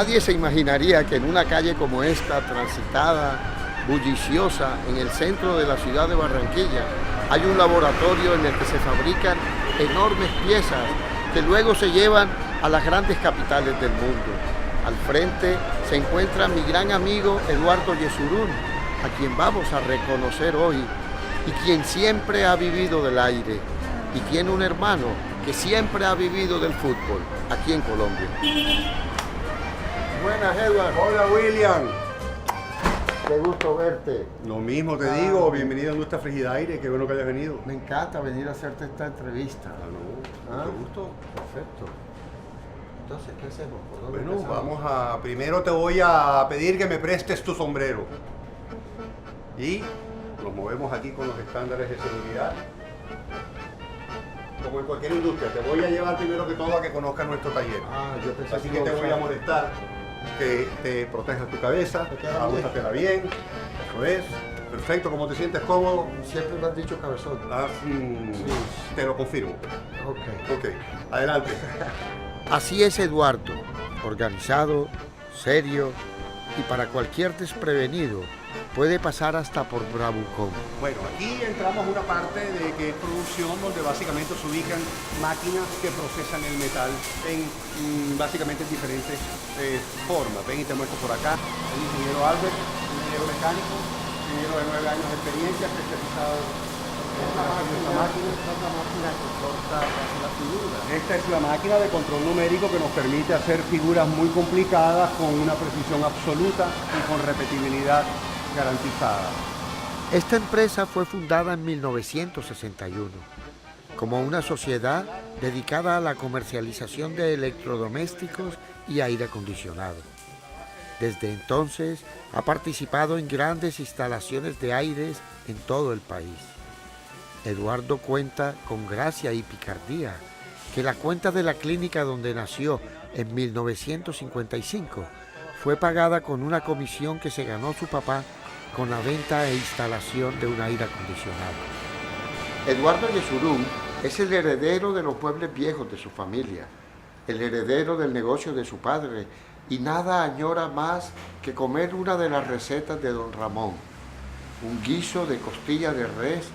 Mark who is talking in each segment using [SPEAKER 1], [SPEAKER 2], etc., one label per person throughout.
[SPEAKER 1] Nadie se imaginaría que en una calle como esta, transitada, bulliciosa, en el centro de la ciudad de Barranquilla, hay un laboratorio en el que se fabrican enormes piezas que luego se llevan a las grandes capitales del mundo. Al frente se encuentra mi gran amigo Eduardo Yesurún, a quien vamos a reconocer hoy, y quien siempre ha vivido del aire, y tiene un hermano que siempre ha vivido del fútbol, aquí en Colombia. Buenas, Edward.
[SPEAKER 2] Hola, William.
[SPEAKER 1] Qué gusto verte.
[SPEAKER 2] Lo mismo te digo, bienvenido a nuestra Frigidaire, qué bueno que hayas venido.
[SPEAKER 1] Me encanta venir a hacerte esta entrevista.
[SPEAKER 2] Mucho gusto.
[SPEAKER 1] Perfecto. Entonces, ¿qué hacemos? ¿Por dónde
[SPEAKER 2] Bueno,
[SPEAKER 1] empezamos?
[SPEAKER 2] vamos a... Primero te voy a pedir que me prestes tu sombrero. Y nos movemos aquí con los estándares de seguridad. Como en cualquier industria, te voy a llevar primero que todo a que conozcas nuestro taller.
[SPEAKER 1] Yo pensé
[SPEAKER 2] Así que te voy a molestar, que te protejas tu cabeza, ajustatela bien. Eso es. Perfecto, ¿cómo te sientes cómodo?
[SPEAKER 1] Siempre me has dicho cabezón.
[SPEAKER 2] Sí. Te lo confirmo. Ok, adelante.
[SPEAKER 1] Así es Eduardo, organizado, serio y para cualquier desprevenido puede pasar hasta por bravucón.
[SPEAKER 2] Bueno, aquí entramos a una parte de que es producción donde básicamente se ubican máquinas que procesan el metal en básicamente diferentes formas. Ven y te muestro por acá el ingeniero Albert, ingeniero mecánico, ingeniero de 9 años de experiencia, especializado en esta máquina.
[SPEAKER 1] Esta es la máquina que corta la figura.
[SPEAKER 2] Esta es la máquina de control numérico que nos permite hacer figuras muy complicadas con una precisión absoluta y con repetibilidad garantizada.
[SPEAKER 1] Esta empresa fue fundada en 1961 como una sociedad dedicada a la comercialización de electrodomésticos y aire acondicionado. Desde entonces ha participado en grandes instalaciones de aires en todo el país. Eduardo cuenta con gracia y picardía que la cuenta de la clínica donde nació en 1955 fue pagada con una comisión que se ganó su papá con la venta e instalación de un aire acondicionado. Eduardo Yesurún es el heredero de los muebles viejos de su familia, el heredero del negocio de su padre, y nada añora más que comer una de las recetas de don Ramón, un guiso de costilla de res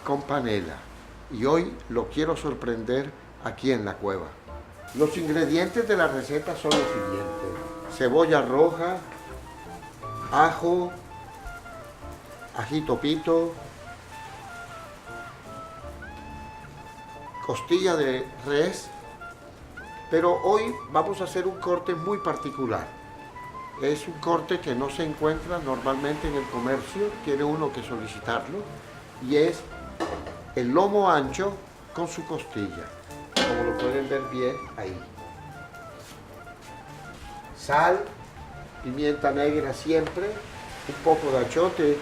[SPEAKER 1] con panela, y hoy lo quiero sorprender aquí en la cueva. Los ingredientes de la receta son los siguientes: cebolla roja, ajo, ajito pito, costilla de res, pero hoy vamos a hacer un corte muy particular. Es un corte que no se encuentra normalmente en el comercio, tiene uno que solicitarlo, y es el lomo ancho con su costilla, como lo pueden ver bien ahí. Sal, pimienta negra siempre, un poco de achiote,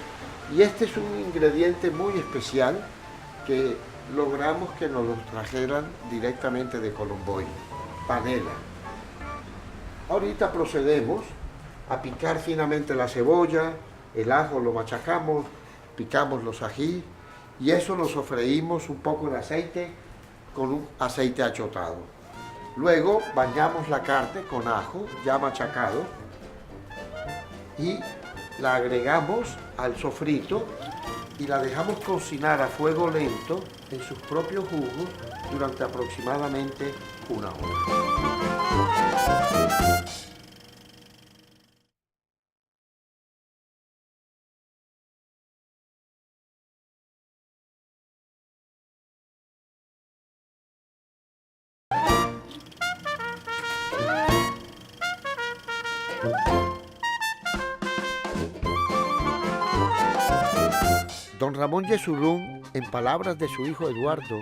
[SPEAKER 1] y este es un ingrediente muy especial que logramos que nos lo trajeran directamente de Colomboy, panela. Ahorita procedemos a picar finamente la cebolla, el ajo lo machacamos, picamos los ají y eso lo sofreímos un poco en aceite con un aceite achotado. Luego bañamos la carne con ajo ya machacado y la agregamos al sofrito y la dejamos cocinar a fuego lento en sus propios jugos durante aproximadamente una hora. Don Ramón Yesurún, en palabras de su hijo Eduardo,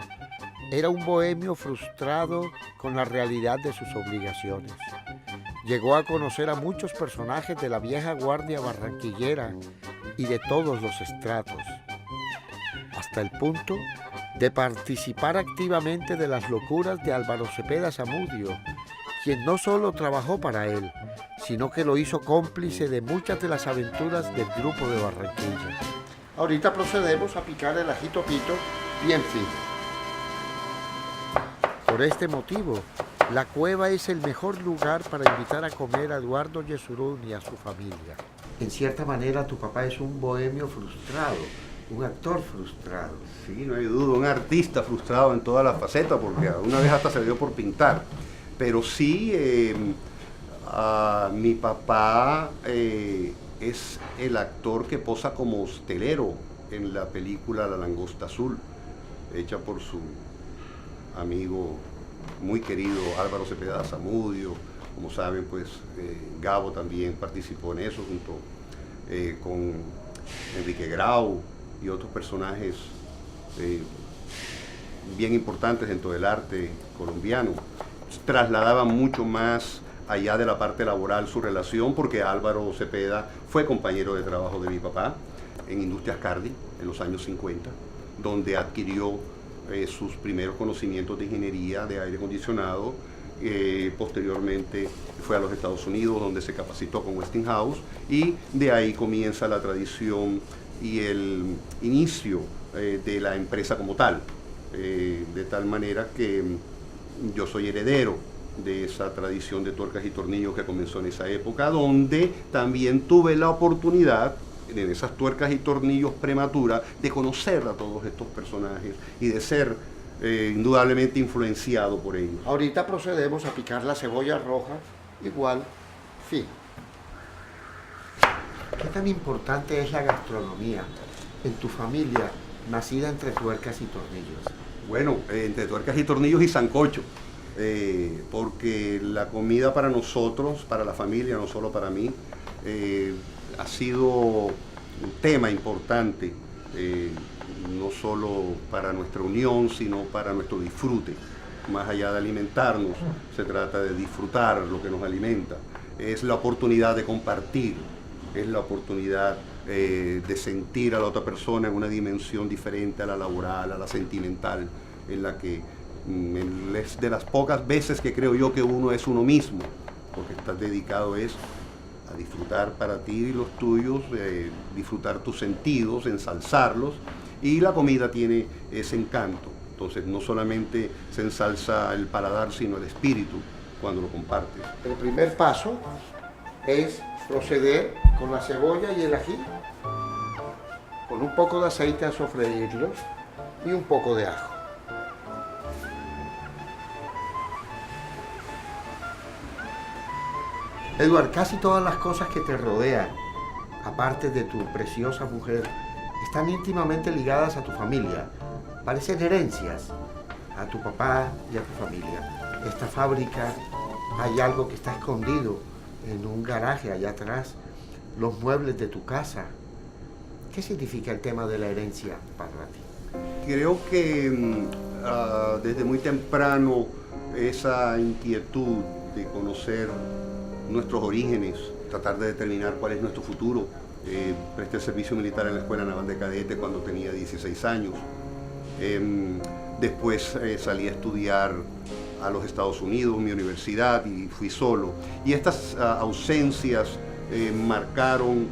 [SPEAKER 1] era un bohemio frustrado con la realidad de sus obligaciones. Llegó a conocer a muchos personajes de la vieja guardia barranquillera y de todos los estratos, hasta el punto de participar activamente de las locuras de Álvaro Cepeda Zamudio, quien no solo trabajó para él, sino que lo hizo cómplice de muchas de las aventuras del grupo de Barranquilla. Ahorita procedemos a picar el ajito pito bien fino. Por este motivo, La cueva es el mejor lugar para invitar a comer a Eduardo Yesurún y a su familia. En cierta manera, tu papá es un bohemio frustrado, un actor frustrado.
[SPEAKER 2] Sí, no hay duda, un artista frustrado en todas las facetas, porque una vez hasta se le dio por pintar. Pero sí, mi papá es el actor que posa como hostelero en la película La Langosta Azul, hecha por su amigo muy querido Álvaro Cepeda Zamudio. Como saben, pues Gabo también participó en eso junto con Enrique Grau y otros personajes bien importantes dentro del arte colombiano. Trasladaban mucho más allá de la parte laboral su relación, porque Álvaro Cepeda fue compañero de trabajo de mi papá en Industrias Cardi en los años 50, donde adquirió sus primeros conocimientos de ingeniería de aire acondicionado. Posteriormente fue a los Estados Unidos, donde se capacitó con Westinghouse, y de ahí comienza la tradición y el inicio de la empresa como tal, de tal manera que yo soy heredero de esa tradición de tuercas y tornillos que comenzó en esa época, donde también tuve la oportunidad, en esas tuercas y tornillos prematuras, de conocer a todos estos personajes y de ser indudablemente influenciado por ellos.
[SPEAKER 1] Ahorita procedemos a picar la cebolla roja, igual, fin. ¿Qué tan importante es la gastronomía en tu familia, nacida entre tuercas y tornillos?
[SPEAKER 2] Bueno, entre tuercas y tornillos y sancocho, porque la comida para nosotros, para la familia, no solo para mí, ha sido un tema importante, no solo para nuestra unión, sino para nuestro disfrute. Más allá de alimentarnos, se trata de disfrutar lo que nos alimenta. Es la oportunidad de compartir, es la oportunidad de sentir a la otra persona en una dimensión diferente a la laboral, a la sentimental, en la que es de las pocas veces que creo yo que uno es uno mismo, porque estás dedicado a disfrutar para ti y los tuyos, disfrutar tus sentidos, ensalzarlos, y la comida tiene ese encanto. Entonces no solamente se ensalza el paladar, sino el espíritu cuando lo compartes.
[SPEAKER 1] El primer paso es proceder con la cebolla y el ají, con un poco de aceite a sofreírlos y un poco de ajo. Eduard, casi todas las cosas que te rodean, aparte de tu preciosa mujer, están íntimamente ligadas a tu familia. Parecen herencias a tu papá y a tu familia. Esta fábrica, hay algo que está escondido en un garaje allá atrás, los muebles de tu casa. ¿Qué significa el tema de la herencia para ti?
[SPEAKER 2] Creo que desde muy temprano esa inquietud de conocer nuestros orígenes, tratar de determinar cuál es nuestro futuro. Presté el servicio militar en la Escuela Naval de Cadetes cuando tenía 16 años. Después salí a estudiar a los Estados Unidos, mi universidad, y fui solo. Y estas ausencias marcaron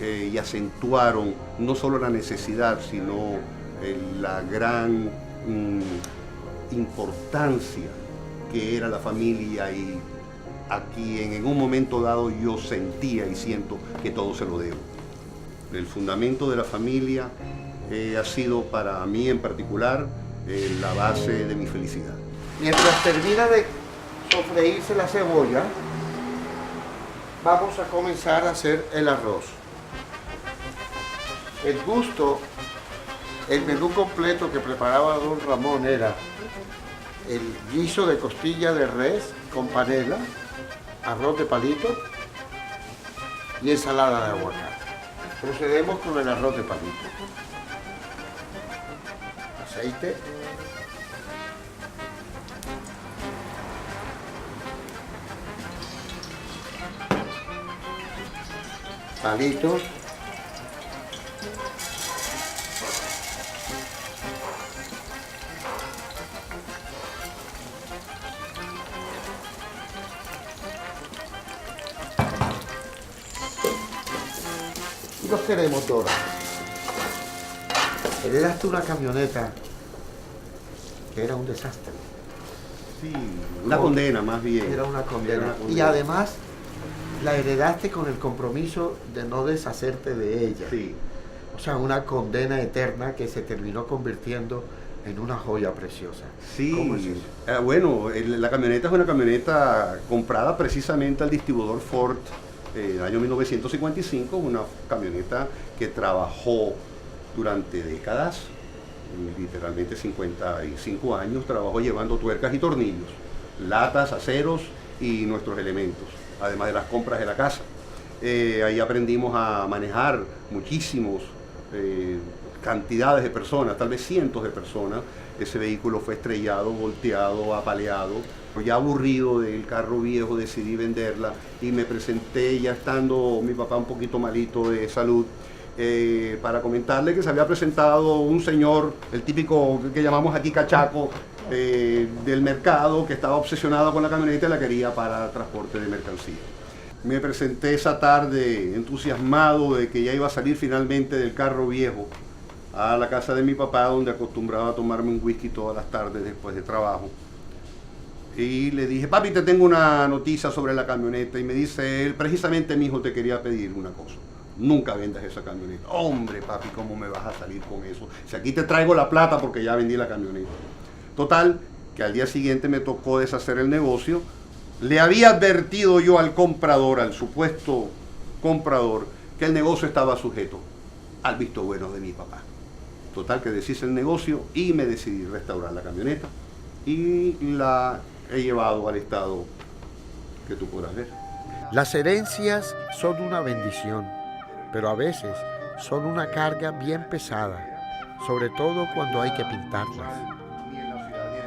[SPEAKER 2] y acentuaron no solo la necesidad, sino la gran importancia que era la familia, y aquí en un momento dado yo sentía y siento que todo se lo debo. El fundamento de la familia ha sido para mí en particular la base de mi felicidad.
[SPEAKER 1] Mientras termina de sofreírse la cebolla, vamos a comenzar a hacer el arroz. El gusto, el menú completo que preparaba don Ramón era el guiso de costilla de res con panela, arroz de palito y ensalada de aguacate. Procedemos con el arroz de palito. Aceite. Palitos. Y los queremos dorados. Heredaste una camioneta que era un desastre.
[SPEAKER 2] Sí, una condena más bien.
[SPEAKER 1] Era una condena.
[SPEAKER 2] Era una condena.
[SPEAKER 1] Y además la heredaste con el compromiso de no deshacerte de ella.
[SPEAKER 2] Sí.
[SPEAKER 1] O sea, una condena eterna que se terminó convirtiendo en una joya preciosa.
[SPEAKER 2] Sí,
[SPEAKER 1] ¿Cómo es eso?
[SPEAKER 2] Bueno, la camioneta es una camioneta comprada precisamente al distribuidor Ford en el año 1955, una camioneta que trabajó durante décadas, literalmente 55 años, trabajó llevando tuercas y tornillos, latas, aceros y nuestros elementos, además de las compras de la casa. Ahí aprendimos a manejar muchísimos cantidades de personas, tal vez cientos de personas. Ese vehículo fue estrellado, volteado, apaleado. Ya aburrido del carro viejo decidí venderla y me presenté ya estando mi papá un poquito malito de salud para comentarle que se había presentado un señor, el típico que llamamos aquí cachaco del mercado, que estaba obsesionado con la camioneta y la quería para transporte de mercancía. Me presenté esa tarde entusiasmado de que ya iba a salir finalmente del carro viejo a la casa de mi papá, donde acostumbraba a tomarme un whisky todas las tardes después de trabajo. Y le dije, papi, te tengo una noticia sobre la camioneta. Y me dice él, precisamente mi hijo te quería pedir una cosa. Nunca vendas esa camioneta. Hombre, papi, ¿cómo me vas a salir con eso? Si aquí te traigo la plata porque ya vendí la camioneta. Total, que al día siguiente me tocó deshacer el negocio. Le había advertido yo al comprador, al supuesto comprador, que el negocio estaba sujeto al visto bueno de mi papá. Total, que deshice el negocio y me decidí restaurar la camioneta y la he llevado al estado que tú podrás ver.
[SPEAKER 1] Las herencias son una bendición, pero a veces son una carga bien pesada, sobre todo cuando hay que pintarlas.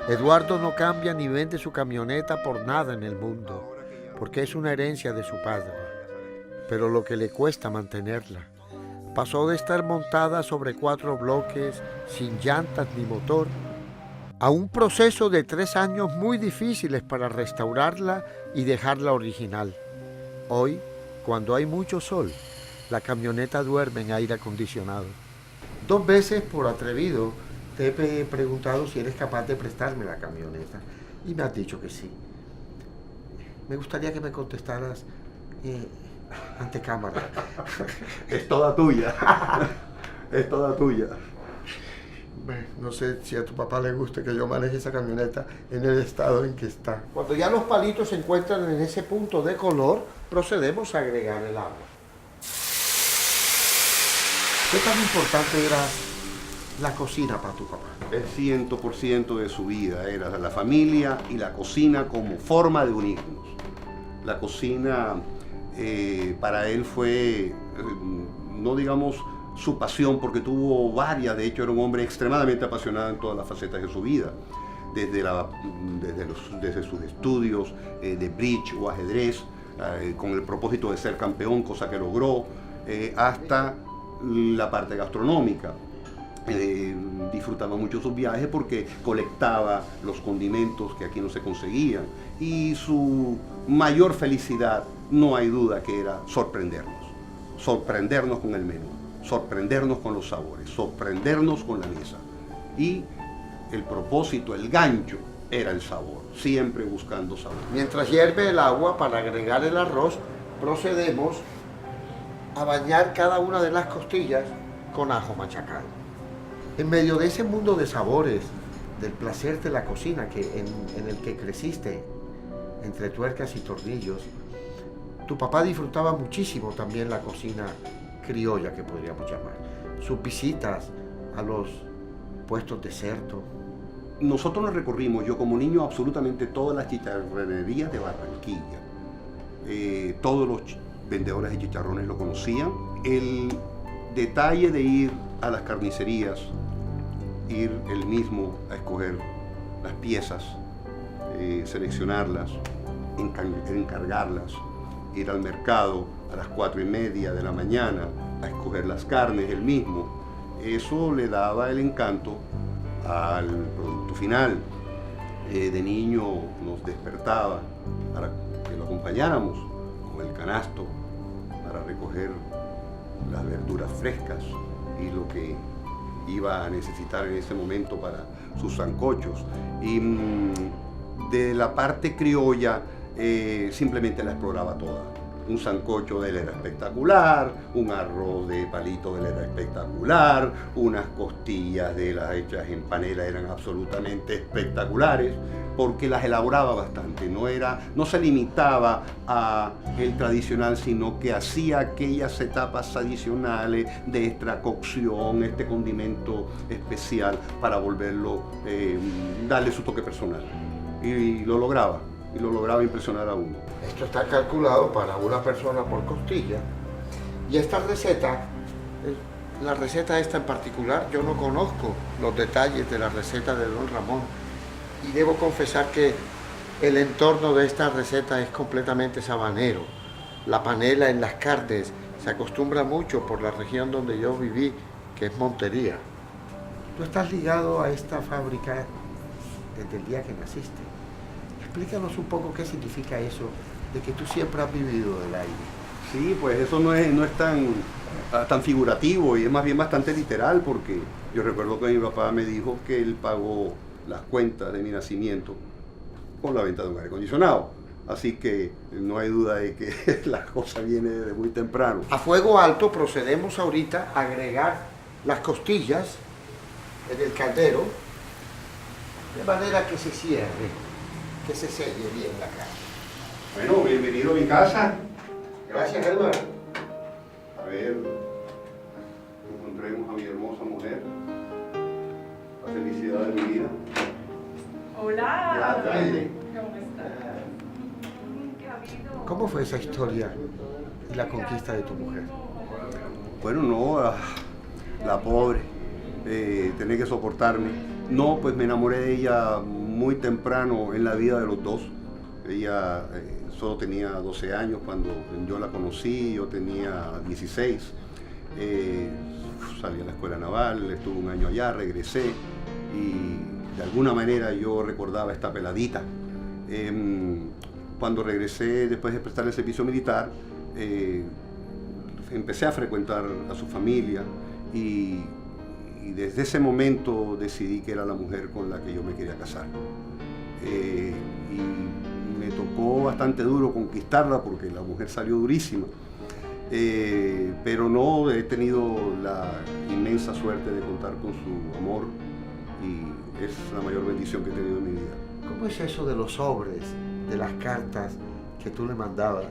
[SPEAKER 1] Eduardo no cambia ni vende su camioneta por nada en el mundo, porque es una herencia de su padre, pero lo que le cuesta mantenerla. Pasó de estar montada sobre 4 bloques, sin llantas ni motor, a un proceso de 3 años muy difíciles para restaurarla y dejarla original. Hoy, cuando hay mucho sol, la camioneta duerme en aire acondicionado. 2 veces por atrevido te he preguntado si eres capaz de prestarme la camioneta y me has dicho que sí. Me gustaría que me contestaras ante cámara.
[SPEAKER 2] Es toda tuya. Es toda tuya.
[SPEAKER 1] No sé si a tu papá le guste que yo maneje esa camioneta en el estado en que está. Cuando ya los palitos se encuentran en ese punto de color, procedemos a agregar el agua. ¿Qué tan importante era la cocina para tu papá?
[SPEAKER 2] El 100% de su vida era la familia y la cocina como forma de unirnos. La cocina para él fue, no digamos su pasión, porque tuvo varias, de hecho era un hombre extremadamente apasionado en todas las facetas de su vida, desde sus estudios de bridge o ajedrez, con el propósito de ser campeón, cosa que logró, hasta la parte gastronómica. Disfrutaba mucho sus viajes porque colectaba los condimentos que aquí no se conseguían, y su mayor felicidad, no hay duda, que era sorprendernos con el menú, sorprendernos con los sabores, sorprendernos con la mesa. Y el propósito, el gancho, era el sabor, siempre buscando sabor.
[SPEAKER 1] Mientras hierve el agua para agregar el arroz, procedemos a bañar cada una de las costillas con ajo machacado. En medio de ese mundo de sabores, del placer de la cocina en el que creciste, entre tuercas y tornillos, tu papá disfrutaba muchísimo también la cocina criolla, que podríamos llamar. Sus visitas a los puestos de cerdo.
[SPEAKER 2] Nosotros nos recorrimos, yo como niño, absolutamente todas las chicharronerías de Barranquilla. Todos los vendedores de chicharrones lo conocían. El detalle de ir a las carnicerías, ir él mismo a escoger las piezas, seleccionarlas, encargarlas, ir al mercado a las 4:30 de la mañana a escoger las carnes él mismo, eso le daba el encanto al producto final. De niño nos despertaba para que lo acompañáramos con el canasto para recoger las verduras frescas y lo que iba a necesitar en ese momento para sus sancochos. Y de la parte criolla simplemente la exploraba toda. Un sancocho de él era espectacular, un arroz de palito de él era espectacular, unas costillas de las hechas en panela eran absolutamente espectaculares, porque las elaboraba bastante, no se limitaba a el tradicional, sino que hacía aquellas etapas adicionales de extracocción, este condimento especial para volverlo, darle su toque personal. Y lo lograba impresionar a uno.
[SPEAKER 1] Esto está calculado para una persona por costilla. Y esta receta, la receta esta en particular, yo no conozco los detalles de la receta de don Ramón. Y debo confesar que el entorno de esta receta es completamente sabanero. La panela en las carnes se acostumbra mucho por la región donde yo viví, que es Montería. Tú estás ligado a esta fábrica desde el día que naciste. Explícanos un poco qué significa eso de que tú siempre has vivido del aire.
[SPEAKER 2] Sí, pues eso no es tan figurativo y es más bien bastante literal, porque yo recuerdo que mi papá me dijo que él pagó las cuentas de mi nacimiento con la venta de un aire acondicionado. Así que no hay duda de que la cosa viene desde muy temprano.
[SPEAKER 1] A fuego alto procedemos ahorita a agregar las costillas en el caldero de manera que se cierre, que se selle bien la carne.
[SPEAKER 2] Bueno, bienvenido a mi casa.
[SPEAKER 1] Gracias, Eduardo.
[SPEAKER 2] A ver, encontremos a mi hermosa mujer. La felicidad de mi vida.
[SPEAKER 3] Hola.
[SPEAKER 1] Ya, aire.
[SPEAKER 3] ¿Cómo estás? ¿Qué ha habido?
[SPEAKER 1] ¿Cómo fue esa historia y la conquista de tu mujer?
[SPEAKER 2] Bueno, no, la pobre, tener que soportarme. No, pues me enamoré de ella muy temprano en la vida de los dos. Ella solo tenía 12 años cuando yo la conocí, yo tenía 16. Salí a la escuela naval, estuve un año allá, regresé y de alguna manera yo recordaba esta peladita. Cuando regresé después de prestar el servicio militar, empecé a frecuentar a su familia y desde ese momento decidí que era la mujer con la que yo me quería casar. Y me tocó bastante duro conquistarla porque la mujer salió durísima. Pero no, he tenido la inmensa suerte de contar con su amor y es la mayor bendición que he tenido en mi vida.
[SPEAKER 1] ¿Cómo es eso de los sobres, de las cartas que tú le mandabas,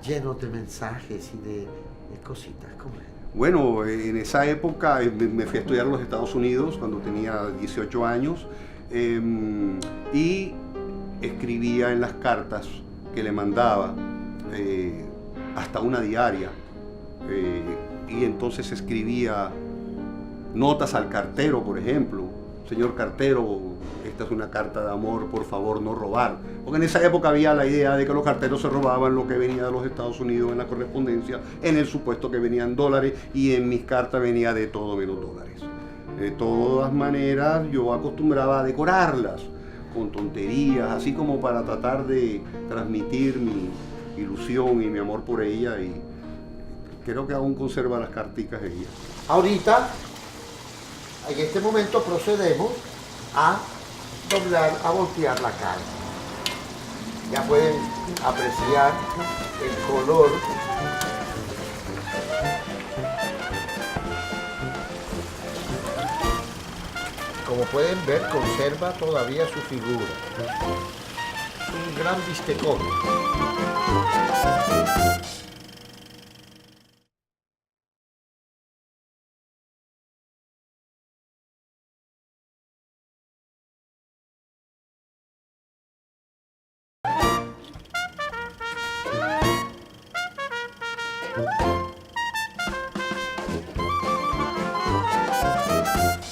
[SPEAKER 1] llenos de mensajes y de cositas? ¿Cómo es?
[SPEAKER 2] Bueno, en esa época me fui a estudiar a los Estados Unidos cuando tenía 18 años y escribía en las cartas que le mandaba hasta una diaria y entonces escribía notas al cartero, por ejemplo. Señor cartero, esta es una carta de amor, por favor no robar. Porque en esa época había la idea de que los carteros se robaban lo que venía de los Estados Unidos en la correspondencia, en el supuesto que venían dólares, y en mis cartas venía de todo menos dólares. De todas maneras, yo acostumbraba a decorarlas con tonterías, así como para tratar de transmitir mi ilusión y mi amor por ella, y creo que aún conserva las carticas ella.
[SPEAKER 1] Ahorita, en este momento procedemos a doblar, a voltear la carne. Ya pueden apreciar el color. Como pueden ver, conserva todavía su figura. Un gran bistecón.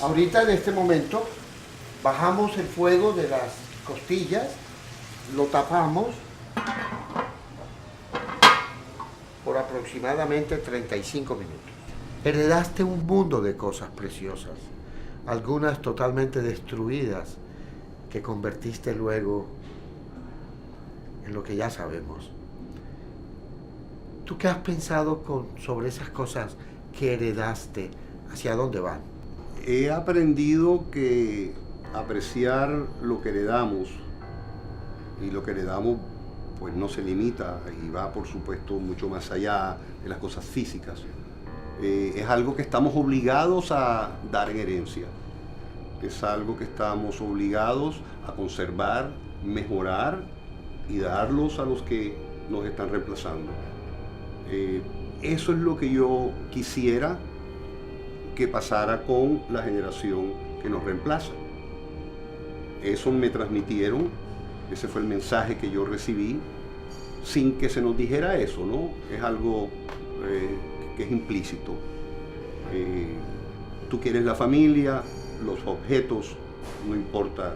[SPEAKER 1] Ahorita en este momento bajamos el fuego de las costillas, lo tapamos por aproximadamente 35 minutos. Heredaste un mundo de cosas preciosas, algunas totalmente destruidas, que convertiste luego en lo que ya sabemos. ¿Tú qué has pensado sobre esas cosas que heredaste? ¿Hacia dónde van?
[SPEAKER 2] He aprendido que apreciar lo que heredamos y lo que heredamos pues no se limita y va por supuesto mucho más allá de las cosas físicas. Es algo que estamos obligados a dar en herencia, es algo que estamos obligados a conservar, mejorar y darlos a los que nos están reemplazando. Eso es lo que yo quisiera que pasara con la generación que nos reemplaza. Eso me transmitieron, ese fue el mensaje que yo recibí, sin que se nos dijera eso, ¿no? Es algo que es implícito. Tú quieres la familia, los objetos, no importa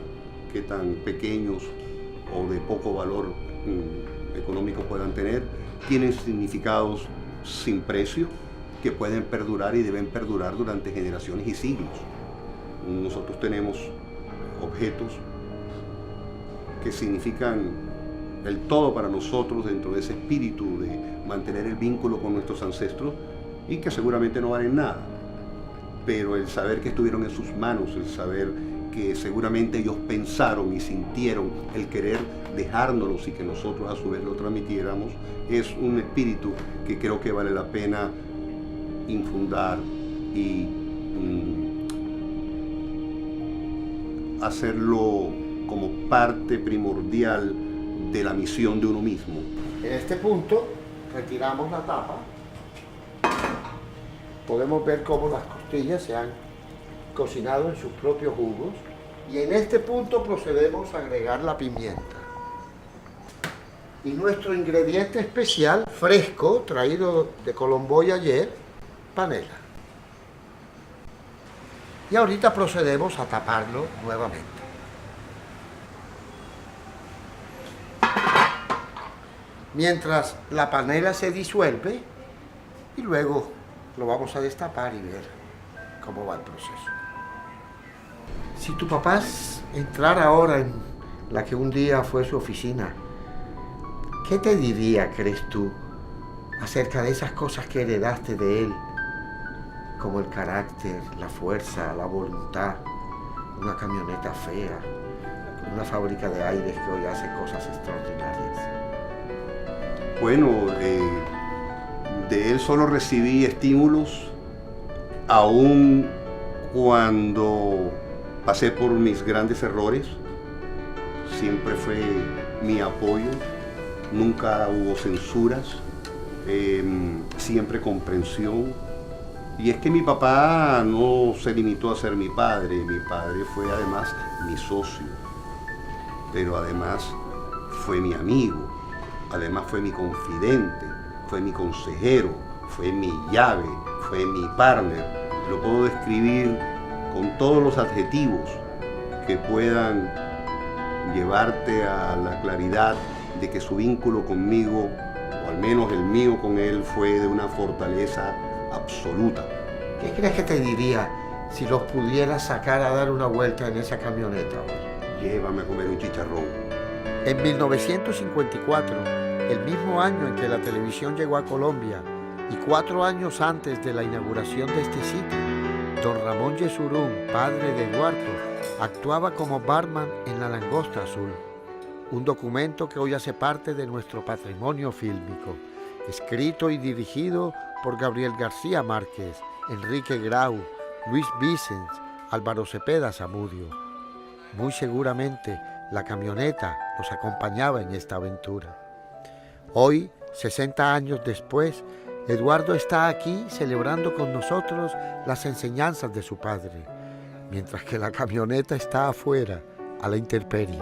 [SPEAKER 2] qué tan pequeños o de poco valor económico puedan tener, tienen significados sin precio que pueden perdurar y deben perdurar durante generaciones y siglos. Nosotros tenemos objetos que significan el todo para nosotros dentro de ese espíritu de mantener el vínculo con nuestros ancestros y que seguramente no valen nada. Pero el saber que estuvieron en sus manos, el saber que seguramente ellos pensaron y sintieron el querer dejárnoslos y que nosotros a su vez lo transmitiéramos, es un espíritu que creo que vale la pena infundar y hacerlo como parte primordial de la misión de uno mismo.
[SPEAKER 1] En este punto retiramos la tapa. Podemos ver cómo las costillas se han cocinado en sus propios jugos. Y en este punto procedemos a agregar la pimienta. Y nuestro ingrediente especial, fresco, traído de Colomboy ayer, panela. Y ahorita procedemos a taparlo nuevamente. Mientras la panela se disuelve y luego lo vamos a destapar y ver cómo va el proceso. Si tu papá entrara ahora en la que un día fue su oficina, ¿qué te diría, crees tú, acerca de esas cosas que heredaste de él? Como el carácter, la fuerza, la voluntad, una camioneta fea, una fábrica de aires que hoy hace cosas extraordinarias.
[SPEAKER 2] Bueno, de él solo recibí estímulos, aún cuando pasé por mis grandes errores. Siempre fue mi apoyo, nunca hubo censuras, siempre comprensión. Y es que mi papá no se limitó a ser mi padre fue además mi socio, pero además fue mi amigo, además fue mi confidente, fue mi consejero, fue mi llave, fue mi partner. Lo puedo describir con todos los adjetivos que puedan llevarte a la claridad de que su vínculo conmigo, o al menos el mío con él, fue de una fortaleza absoluta.
[SPEAKER 1] ¿Qué crees que te diría si los pudieras sacar a dar una vuelta en esa camioneta hoy?
[SPEAKER 2] Llévame a comer un chicharrón.
[SPEAKER 1] En 1954, el mismo año en que la televisión llegó a Colombia y 4 años antes de la inauguración de este sitio, don Ramón Yesurún, padre de Eduardo, actuaba como barman en La Langosta Azul, un documento que hoy hace parte de nuestro patrimonio fílmico, escrito y dirigido por Gabriel García Márquez, Enrique Grau, Luis Vicens, Álvaro Cepeda Zamudio. Muy seguramente la camioneta nos acompañaba en esta aventura. Hoy, 60 años después, Eduardo está aquí celebrando con nosotros las enseñanzas de su padre, mientras que la camioneta está afuera, a la intemperie.